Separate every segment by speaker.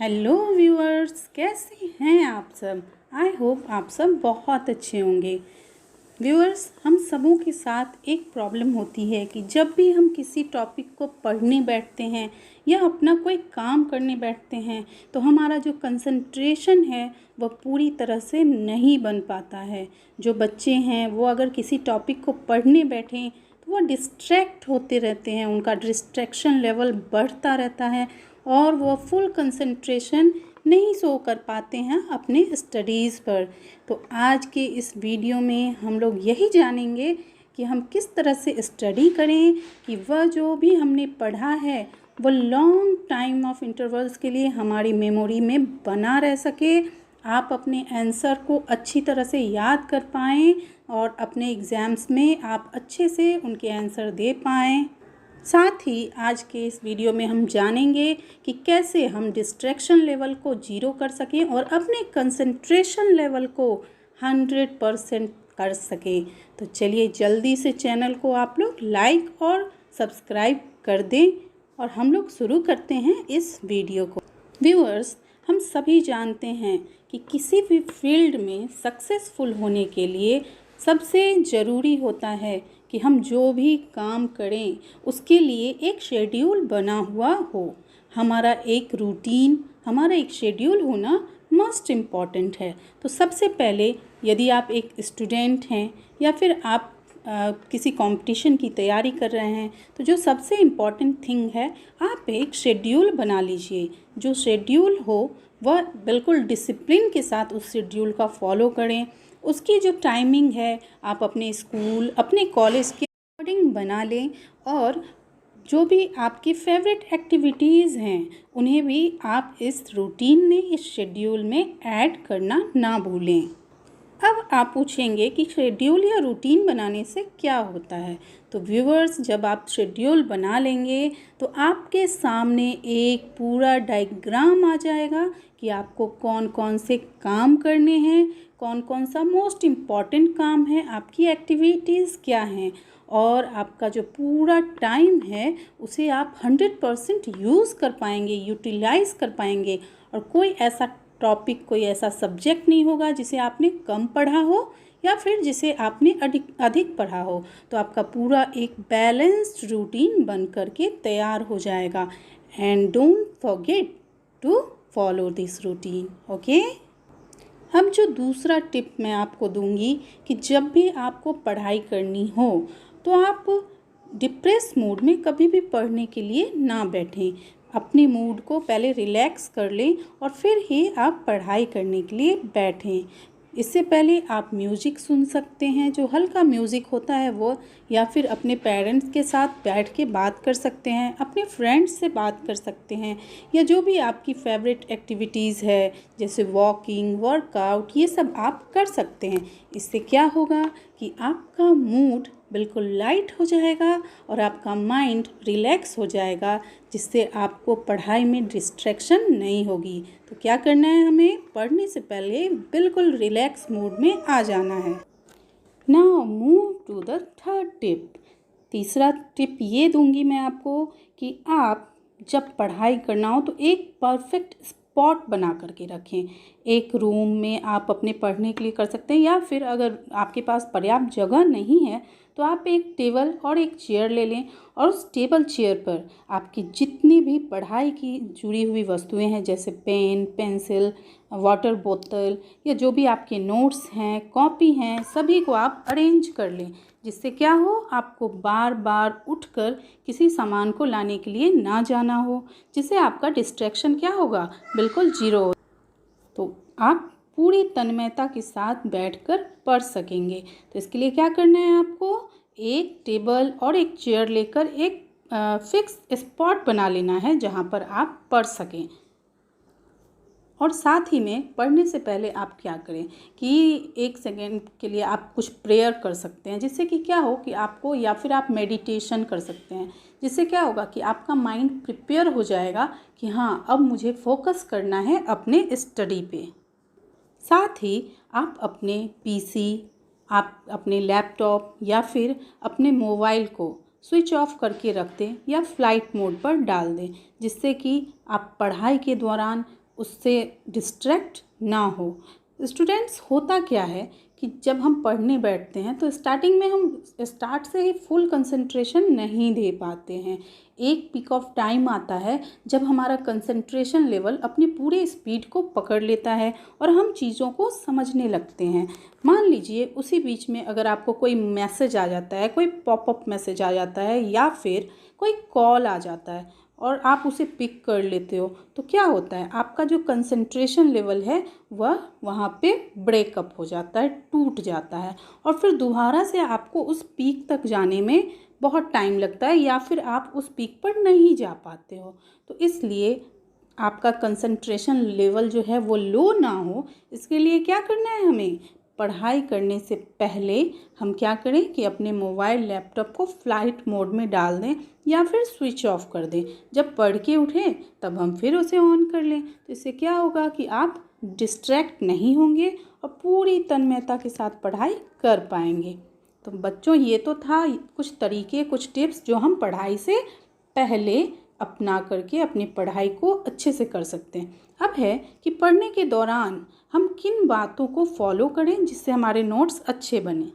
Speaker 1: Hello viewers, कैसे हैं आप सब। आई होप आप सब बहुत अच्छे होंगे। व्यूअर्स, हम सबों के साथ एक प्रॉब्लम होती है कि जब भी हम किसी टॉपिक को पढ़ने बैठते हैं या अपना कोई काम करने बैठते हैं तो हमारा जो कंसंट्रेशन है वह पूरी तरह से नहीं बन पाता है। जो बच्चे हैं वो अगर किसी टॉपिक को पढ़ने बैठें तो वो डिस्ट्रैक्ट होते रहते हैं, उनका डिस्ट्रैक्शन लेवल बढ़ता रहता है और वो फुल कंसंट्रेशन नहीं शो कर पाते हैं अपने स्टडीज़ पर। तो आज के इस वीडियो में हम लोग यही जानेंगे कि हम किस तरह से स्टडी करें कि वह जो भी हमने पढ़ा है वो लॉन्ग टाइम ऑफ इंटरवल्स के लिए हमारी मेमोरी में बना रह सके, आप अपने आंसर को अच्छी तरह से याद कर पाएँ और अपने एग्ज़ाम्स में आप अच्छे से उनके आंसर दे पाएँ। साथ ही आज के इस वीडियो में हम जानेंगे कि कैसे हम डिस्ट्रैक्शन लेवल को ज़ीरो कर सकें और अपने कंसंट्रेशन लेवल को 100% कर सकें। तो चलिए जल्दी से चैनल को आप लोग लाइक और सब्सक्राइब कर दें और हम लोग शुरू करते हैं इस वीडियो को। व्यूअर्स, हम सभी जानते हैं कि किसी भी फील्ड में सक्सेसफुल होने के लिए सबसे ज़रूरी होता है कि हम जो भी काम करें उसके लिए एक शेड्यूल बना हुआ हो। हमारा एक रूटीन, हमारा एक शेड्यूल होना मोस्ट इम्पॉर्टेंट है। तो सबसे पहले यदि आप एक स्टूडेंट हैं या फिर आप किसी कंपटीशन की तैयारी कर रहे हैं तो जो सबसे इम्पॉर्टेंट थिंग है, आप एक शेड्यूल बना लीजिए। जो शेड्यूल हो वह बिल्कुल डिसिप्लिन के साथ उस शेड्यूल का फॉलो करें। उसकी जो टाइमिंग है आप अपने स्कूल, अपने कॉलेज के अकॉर्डिंग बना लें और जो भी आपकी फेवरेट एक्टिविटीज़ हैं उन्हें भी आप इस रूटीन में, इस शेड्यूल में ऐड करना ना भूलें। अब आप पूछेंगे कि शेड्यूल या रूटीन बनाने से क्या होता है। तो व्यूअर्स, जब आप शेड्यूल बना लेंगे तो आपके सामने एक पूरा डायग्राम आ जाएगा कि आपको कौन कौन से काम करने हैं, कौन कौन सा मोस्ट इम्पॉर्टेंट काम है, आपकी एक्टिविटीज़ क्या हैं और आपका जो पूरा टाइम है उसे आप 100% यूज़ कर पाएंगे, यूटिलाइज़ कर पाएंगे। और कोई ऐसा टॉपिक, कोई ऐसा सब्जेक्ट नहीं होगा जिसे आपने कम पढ़ा हो या फिर जिसे आपने अधिक पढ़ा हो। तो आपका पूरा एक बैलेंस्ड रूटीन बन करके तैयार हो जाएगा। And don't forget to follow this routine, okay. अब जो दूसरा टिप मैं आपको दूंगी कि जब भी आपको पढ़ाई करनी हो तो आप डिप्रेस मूड में कभी भी पढ़ने के लिए ना बैठें। अपने मूड को पहले रिलैक्स कर लें और फिर ही आप पढ़ाई करने के लिए बैठें। इससे पहले आप म्यूज़िक सुन सकते हैं, जो हल्का म्यूज़िक होता है वो, या फिर अपने पेरेंट्स के साथ बैठ के बात कर सकते हैं, अपने फ्रेंड्स से बात कर सकते हैं, या जो भी आपकी फेवरेट एक्टिविटीज़ है जैसे वॉकिंग, वर्कआउट, ये सब आप कर सकते हैं। इससे क्या होगा कि आपका मूड बिल्कुल लाइट हो जाएगा और आपका माइंड रिलैक्स हो जाएगा, जिससे आपको पढ़ाई में डिस्ट्रैक्शन नहीं होगी। तो क्या करना है, हमें पढ़ने से पहले बिल्कुल रिलैक्स मूड में आ जाना है। Now move to the third tip. तीसरा टिप ये दूंगी मैं आपको कि आप जब पढ़ाई करना हो तो एक परफेक्ट स्पॉट बना करके रखें। एक रूम में आप अपने पढ़ने के लिए कर सकते हैं, या फिर अगर आपके पास पर्याप्त जगह नहीं है तो आप एक टेबल और एक चेयर ले लें और उस टेबल चेयर पर आपकी जितनी भी पढ़ाई की जुड़ी हुई वस्तुएं हैं जैसे पेन, पेंसिल, वाटर बोतल, या जो भी आपके नोट्स हैं, कॉपी हैं, सभी को आप अरेंज कर लें। जिससे क्या हो, आपको बार बार उठकर किसी सामान को लाने के लिए ना जाना हो, जिससे आपका डिस्ट्रैक्शन क्या होगा, बिल्कुल जीरो हो। तो आप पूरी तन्मयता के साथ बैठकर पढ़ सकेंगे। तो इसके लिए क्या करना है, आपको एक टेबल और एक चेयर लेकर एक फिक्स स्पॉट बना लेना है जहाँ पर आप पढ़ सकें। और साथ ही में पढ़ने से पहले आप क्या करें कि 1 सेकेंड के लिए आप कुछ प्रेयर कर सकते हैं, जिससे कि क्या हो कि आपको, या फिर आप मेडिटेशन कर सकते हैं, जिससे क्या होगा कि आपका माइंड प्रिपेयर हो जाएगा कि हाँ, अब मुझे फोकस करना है अपने स्टडी पे। साथ ही आप अपने पीसी, आप अपने लैपटॉप या फिर अपने मोबाइल को स्विच ऑफ करके रख दें या फ्लाइट मोड पर डाल दें, जिससे कि आप पढ़ाई के दौरान उससे डिस्ट्रैक्ट ना हो। स्टूडेंट्स, होता क्या है कि जब हम पढ़ने बैठते हैं तो स्टार्टिंग में हम स्टार्ट से ही फुल कंसंट्रेशन नहीं दे पाते हैं। एक पीक ऑफ टाइम आता है जब हमारा कंसंट्रेशन लेवल अपनी पूरे स्पीड को पकड़ लेता है और हम चीज़ों को समझने लगते हैं। मान लीजिए उसी बीच में अगर आपको कोई मैसेज आ जाता है, कोई पॉपअप मैसेज आ जाता है या फिर कोई कॉल आ जाता है और आप उसे पिक कर लेते हो, तो क्या होता है, आपका जो कंसंट्रेशन लेवल है वह वहाँ पे ब्रेकअप हो जाता है, टूट जाता है और फिर दोबारा से आपको उस पीक तक जाने में बहुत टाइम लगता है या फिर आप उस पीक पर नहीं जा पाते हो। तो इसलिए आपका कंसंट्रेशन लेवल जो है वो लो ना हो, इसके लिए क्या करना है, हमें पढ़ाई करने से पहले हम क्या करें कि अपने मोबाइल लैपटॉप को फ्लाइट मोड में डाल दें या फिर स्विच ऑफ कर दें। जब पढ़ के उठें तब हम फिर उसे ऑन कर लें। तो इससे क्या होगा कि आप डिस्ट्रैक्ट नहीं होंगे और पूरी तन्मयता के साथ पढ़ाई कर पाएंगे। तो बच्चों, ये तो था कुछ तरीके, कुछ टिप्स जो हम पढ़ाई से पहले अपना करके अपनी पढ़ाई को अच्छे से कर सकते हैं। अब है कि पढ़ने के दौरान हम किन बातों को फॉलो करें जिससे हमारे नोट्स अच्छे बने।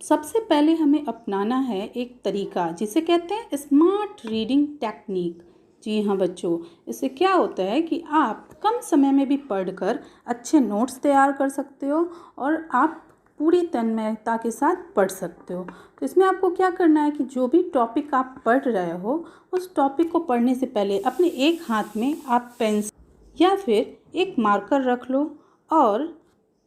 Speaker 1: सबसे पहले हमें अपनाना है एक तरीका जिसे कहते हैं स्मार्ट रीडिंग टेक्निक। जी हाँ बच्चों, इससे क्या होता है कि आप कम समय में भी पढ़कर अच्छे नोट्स तैयार कर सकते हो और आप पूरी तन्मयता के साथ पढ़ सकते हो। तो इसमें आपको क्या करना है कि जो भी टॉपिक आप पढ़ रहे हो उस टॉपिक को पढ़ने से पहले अपने एक हाथ में आप पेंसिल या फिर एक मार्कर रख लो और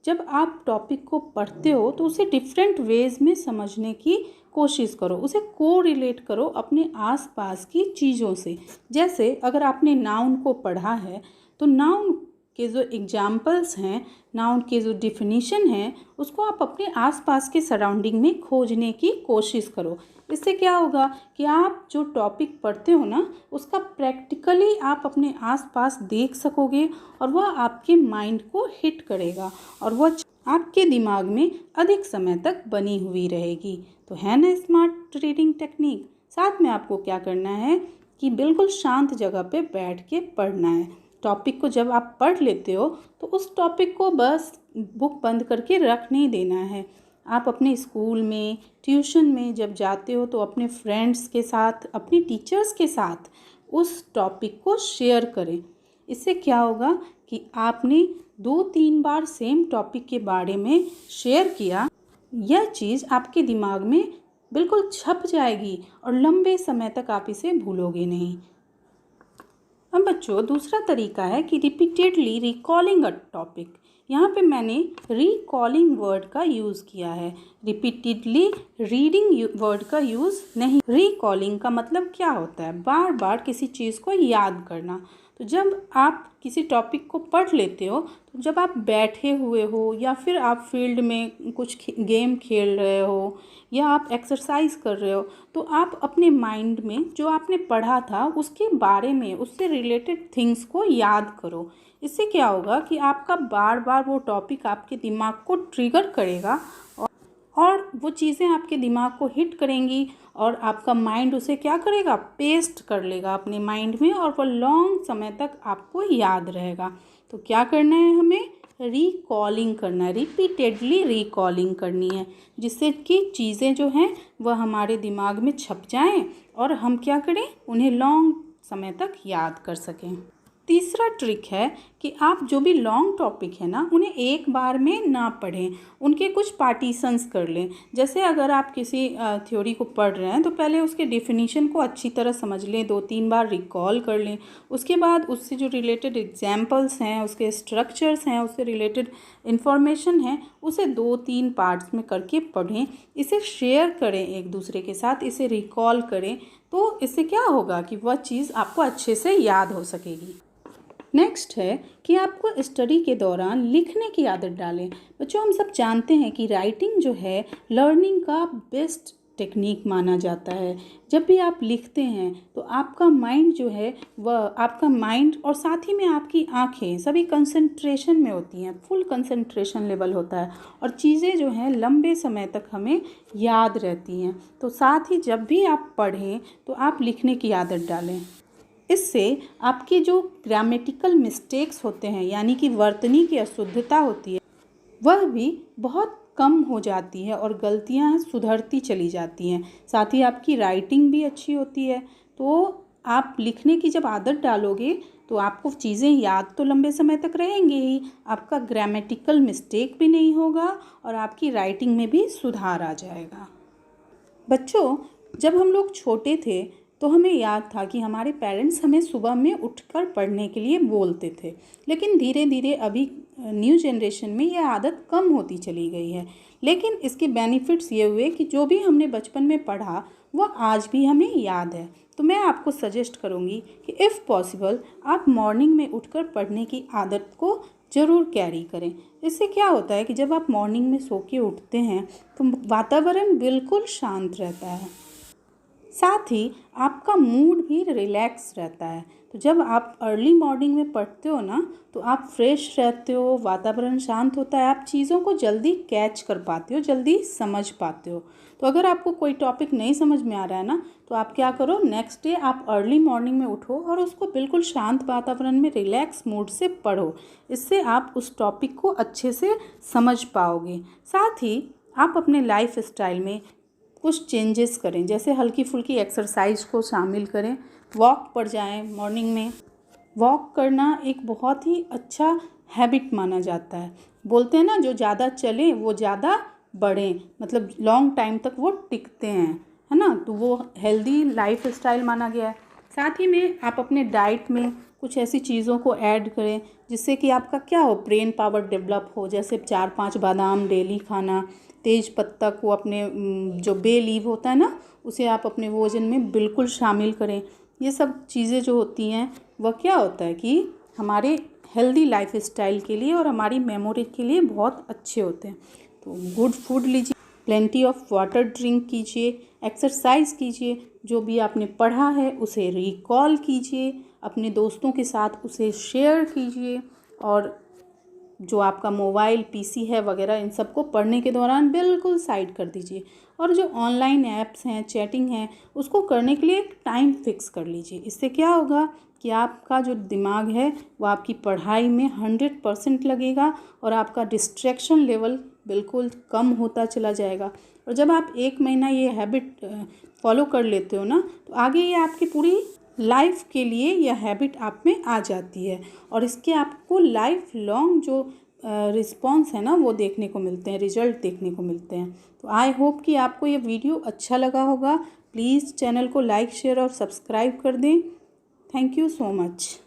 Speaker 1: जब आप टॉपिक को पढ़ते हो तो उसे डिफरेंट वेज में समझने की कोशिश करो, उसे को रिलेट करो अपने आसपास की चीज़ों से। जैसे अगर आपने नाउन को पढ़ा है तो नाउन के जो एग्जाम्पल्स हैं, नाउन के जो डिफिनीशन है, उसको आप अपने आसपास के सराउंडिंग में खोजने की कोशिश करो। इससे क्या होगा कि आप जो टॉपिक पढ़ते हो ना उसका प्रैक्टिकली आप अपने आसपास देख सकोगे और वह आपके माइंड को हिट करेगा और वह आपके दिमाग में अधिक समय तक बनी हुई रहेगी। तो है ना स्मार्ट रीडिंग टेक्निक। साथ में आपको क्या करना है कि बिल्कुल शांत जगह पे बैठ के पढ़ना है। टॉपिक को जब आप पढ़ लेते हो तो उस टॉपिक को बस बुक बंद करके रख नहीं देना है। आप अपने स्कूल में, ट्यूशन में जब जाते हो तो अपने फ्रेंड्स के साथ, अपने टीचर्स के साथ उस टॉपिक को शेयर करें। इससे क्या होगा कि आपने 2-3 बार सेम टॉपिक के बारे में शेयर किया, यह चीज़ आपके दिमाग में बिल्कुल छप जाएगी और लंबे समय तक आप इसे भूलोगे नहीं। अब बच्चों, दूसरा तरीका है कि रिपीटेडली रिकॉलिंग अ टॉपिक। यहाँ पे मैंने रिकॉलिंग वर्ड का यूज़ किया है, रिपीटेडली रीडिंग वर्ड का यूज़ नहीं। रिकॉलिंग का मतलब क्या होता है, बार बार किसी चीज़ को याद करना। तो जब आप किसी टॉपिक को पढ़ लेते हो तो जब आप बैठे हुए हो या फिर आप फील्ड में कुछ गेम खेल रहे हो या आप एक्सरसाइज कर रहे हो तो आप अपने माइंड में जो आपने पढ़ा था उसके बारे में, उससे रिलेटेड थिंग्स को याद करो। इससे क्या होगा कि आपका बार बार वो टॉपिक आपके दिमाग को ट्रिगर करेगा और वो चीज़ें आपके दिमाग को हिट करेंगी और आपका माइंड उसे क्या करेगा, पेस्ट कर लेगा अपने माइंड में और वो लॉन्ग समय तक आपको याद रहेगा। तो क्या करना है, हमें रिकॉलिंग करना है, रिपीटेडली रिकॉलिंग करनी है जिससे कि चीज़ें जो हैं वह हमारे दिमाग में छप जाएं और हम क्या करें, उन्हें लॉन्ग समय तक याद कर सकें। तीसरा ट्रिक है कि आप जो भी लॉन्ग टॉपिक है ना उन्हें एक बार में ना पढ़ें, उनके कुछ पार्टीशंस कर लें। जैसे अगर आप किसी थ्योरी को पढ़ रहे हैं तो पहले उसके डेफिनीशन को अच्छी तरह समझ लें, 2-3 बार रिकॉल कर लें। उसके बाद उससे जो रिलेटेड एग्जाम्पल्स हैं, उसके स्ट्रक्चर्स हैं, उससे रिलेटेड इन्फॉर्मेशन है, उसे 2-3 पार्ट्स में करके पढ़ें। इसे शेयर करें एक दूसरे के साथ, इसे रिकॉल करें, तो इससे क्या होगा कि वह चीज़ आपको अच्छे से याद हो सकेगी। नेक्स्ट है कि आपको स्टडी के दौरान लिखने की आदत डालें। बच्चों, हम सब जानते हैं कि राइटिंग जो है लर्निंग का बेस्ट टेक्निक माना जाता है। जब भी आप लिखते हैं तो आपका माइंड जो है वह, आपका माइंड और साथ ही में आपकी आंखें सभी कंसंट्रेशन में होती हैं, फुल कंसंट्रेशन लेवल होता है और चीज़ें जो हैं लंबे समय तक हमें याद रहती हैं। तो साथ ही जब भी आप पढ़ें तो आप लिखने की आदत डालें। इससे आपके जो ग्रामेटिकल मिस्टेक्स होते हैं यानी कि वर्तनी की अशुद्धता होती है वह भी बहुत कम हो जाती है और गलतियां सुधरती चली जाती हैं। साथ ही आपकी राइटिंग भी अच्छी होती है। तो आप लिखने की जब आदत डालोगे तो आपको चीज़ें याद तो लंबे समय तक रहेंगी ही, आपका ग्रामेटिकल मिस्टेक भी नहीं होगा और आपकी राइटिंग में भी सुधार आ जाएगा। बच्चों, जब हम लोग छोटे थे तो हमें याद था कि हमारे पेरेंट्स हमें सुबह में उठकर पढ़ने के लिए बोलते थे, लेकिन धीरे धीरे अभी न्यू जनरेशन में यह आदत कम होती चली गई है। लेकिन इसके बेनिफिट्स ये हुए कि जो भी हमने बचपन में पढ़ा वह आज भी हमें याद है। तो मैं आपको सजेस्ट करूँगी कि इफ़ पॉसिबल आप मॉर्निंग में उठकर पढ़ने की आदत को ज़रूर कैरी करें। इससे क्या होता है कि जब आप मॉर्निंग में सो के उठते हैं तो वातावरण बिल्कुल शांत रहता है, साथ ही आपका मूड भी रिलैक्स रहता है। तो जब आप अर्ली मॉर्निंग में पढ़ते हो ना तो आप फ्रेश रहते हो, वातावरण शांत होता है, आप चीज़ों को जल्दी कैच कर पाते हो, जल्दी समझ पाते हो। तो अगर आपको कोई टॉपिक नहीं समझ में आ रहा है ना तो आप क्या करो, नेक्स्ट डे आप अर्ली मॉर्निंग में उठो और उसको बिल्कुल शांत वातावरण में रिलैक्स मूड से पढ़ो। इससे आप उस टॉपिक को अच्छे से समझ पाओगे। साथ ही आप अपने लाइफ स्टाइल में कुछ चेंजेस करें, जैसे हल्की फुल्की एक्सरसाइज को शामिल करें, वॉक पर जाएं। मॉर्निंग में वॉक करना एक बहुत ही अच्छा हैबिट माना जाता है। बोलते हैं ना, जो ज़्यादा चलें वो ज़्यादा बढ़ें, मतलब लॉन्ग टाइम तक वो टिकते हैं, है ना। तो वो हेल्दी लाइफ स्टाइल माना गया है। साथ ही में आप अपने डाइट में कुछ ऐसी चीज़ों को ऐड करें जिससे कि आपका क्या हो, ब्रेन पावर डेवलप हो। जैसे 4-5 बादाम डेली खाना, तेज पत्ता को अपने जो बे लीव होता है ना उसे आप अपने भोजन में बिल्कुल शामिल करें। ये सब चीज़ें जो होती हैं वह क्या होता है कि हमारे हेल्दी लाइफ स्टाइल के लिए और हमारी मेमोरी के लिए बहुत अच्छे होते हैं। तो गुड फूड लीजिए, प्लेंटी ऑफ वाटर ड्रिंक कीजिए, एक्सरसाइज कीजिए, जो भी आपने पढ़ा है उसे रिकॉल कीजिए, अपने दोस्तों के साथ उसे शेयर कीजिए और जो आपका मोबाइल पीसी है वगैरह इन सब को पढ़ने के दौरान बिल्कुल साइड कर दीजिए। और जो ऑनलाइन ऐप्स हैं, चैटिंग है, उसको करने के लिए एक टाइम फिक्स कर लीजिए। इससे क्या होगा कि आपका जो दिमाग है वो आपकी पढ़ाई में 100% लगेगा और आपका डिस्ट्रैक्शन लेवल बिल्कुल कम होता चला जाएगा। और जब आप 1 महीना ये हैबिट फॉलो कर लेते हो ना तो आगे ये आपकी पूरी लाइफ के लिए यह हैबिट आप में आ जाती है और इसके आपको लाइफ लॉन्ग जो रिस्पॉन्स है ना वो देखने को मिलते हैं, रिजल्ट देखने को मिलते हैं। तो आई होप कि आपको ये वीडियो अच्छा लगा होगा। प्लीज़ चैनल को लाइक, शेयर और सब्सक्राइब कर दें। Thank you so much.